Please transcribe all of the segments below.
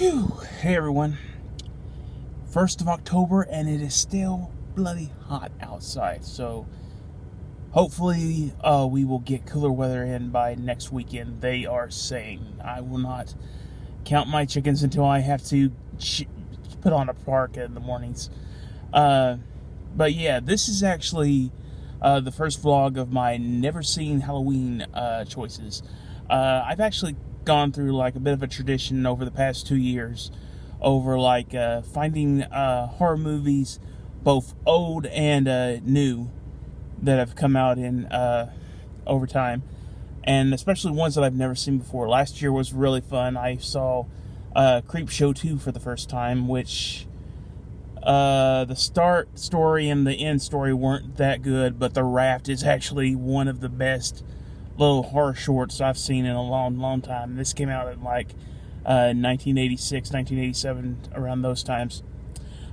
Whew. Hey everyone. 1st of October and it is still bloody hot outside. So hopefully we will get cooler weather in by next weekend. They are saying I will not count my chickens until I have to put on a park in the mornings. But yeah, this is actually the first vlog of my never seen Halloween choices. I've actually gone through like a bit of a tradition over the past 2 years over like finding horror movies, both old and new, that have come out in over time, and especially ones that I've never seen before. Last year was really fun. I saw Creepshow 2 for the first time, which the start story and the end story weren't that good, but The Raft is actually one of the best little horror shorts I've seen in a long time. This came out in like 1986, 1987, around those times.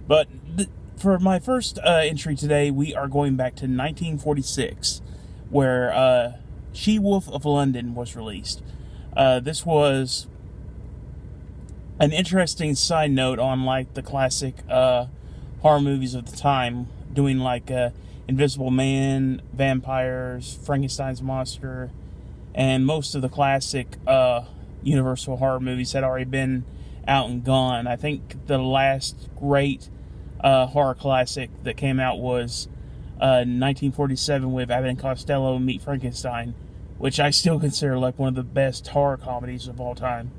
But for my first entry today, we are going back to 1946, where She-Wolf of London was released. This was an interesting side note on like the classic horror movies of the time, doing like Invisible Man, vampires, Frankenstein's monster, and most of the classic Universal horror movies had already been out and gone. I think the last great horror classic that came out was 1947 with Abbott and Costello Meet Frankenstein, which I still consider like one of the best horror comedies of all time.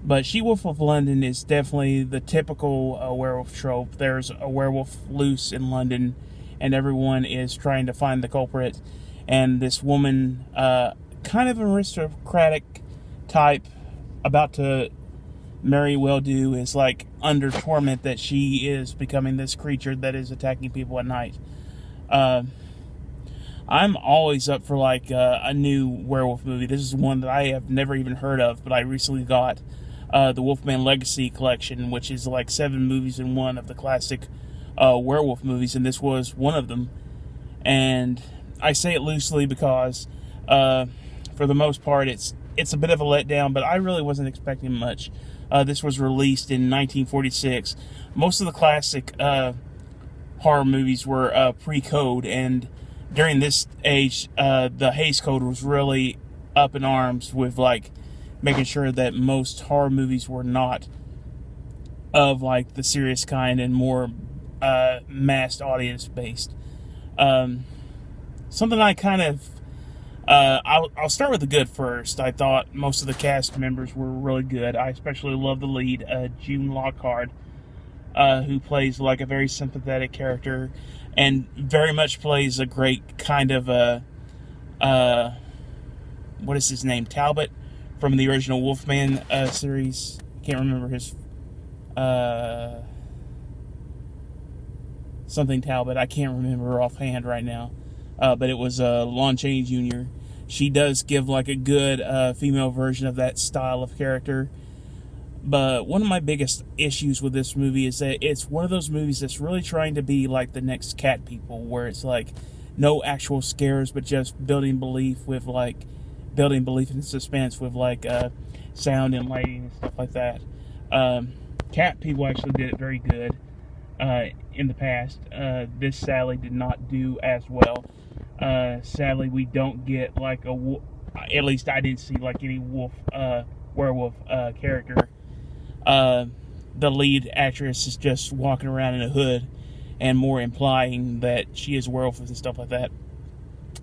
But She-Wolf of London is definitely the typical werewolf trope. There's a werewolf loose in London, and everyone is trying to find the culprit. And this woman, kind of an aristocratic type, about to marry well-do, is like under torment that she is becoming this creature that is attacking people at night. I'm always up for like a new werewolf movie. This is one that I have never even heard of, but I recently got the Wolfman Legacy collection, which is like 7 movies in one of the classic werewolf movies, and this was one of them. And I say it loosely because for the most part it's a bit of a letdown, but I really wasn't expecting much. This was released in 1946. Most of the classic horror movies were pre-code, and during this age the Hays Code was really up in arms with like making sure that most horror movies were not of like the serious kind and more mass audience based. Something I kind of I'll start with the good first. I thought most of the cast members were really good. I especially love the lead, June Lockhart, who plays like a very sympathetic character and very much plays a great kind of what is his name? Talbot from the original Wolfman series. I can't remember his something Talbot. I can't remember offhand right now. But it was Lon Chaney Jr. She does give like a good female version of that style of character. But one of my biggest issues with this movie is that it's one of those movies that's really trying to be like the next Cat People, where it's like no actual scares, but just building belief and suspense with like sound and lighting and stuff like that. Cat People actually did it very good in the past. This sadly did not do as well. Sadly, we don't get like at least I didn't see like any werewolf character. The lead actress is just walking around in a hood and more implying that she is a werewolf and stuff like that,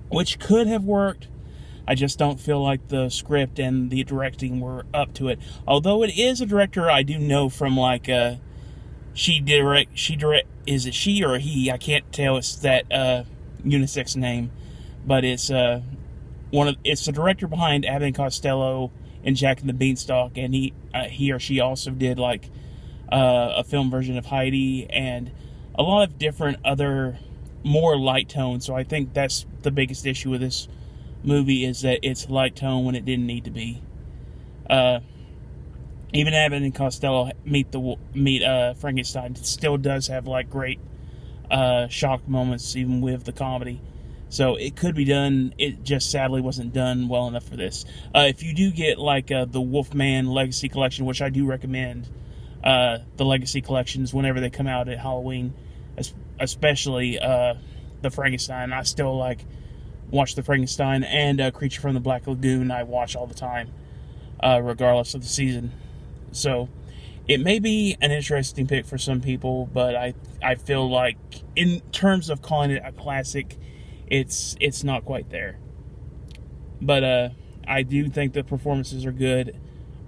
which could have worked. I just don't feel like the script and the directing were up to it. Although it is a director I do know from like is it she or he? I can't tell. It's that unisex name, but it's it's the director behind Abbott and Costello and Jack and the Beanstalk, and he or she also did like a film version of Heidi and a lot of different other more light tones. So I think that's the biggest issue with this movie, is that it's light tone when it didn't need to be. Even Abbott and Costello meet Frankenstein still does have like great shock moments, even with the comedy. So it could be done. It just sadly wasn't done well enough for this. If you do get like the Wolfman Legacy Collection, which I do recommend, the Legacy Collections whenever they come out at Halloween, especially the Frankenstein. I still watch the Frankenstein and Creature from the Black Lagoon. I watch all the time, regardless of the season. So it may be an interesting pick for some people, but I feel like in terms of calling it a classic, it's not quite there. But I do think the performances are good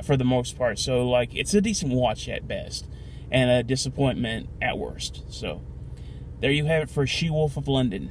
for the most part. So it's a decent watch at best, and a disappointment at worst. So there you have it for She-Wolf of London.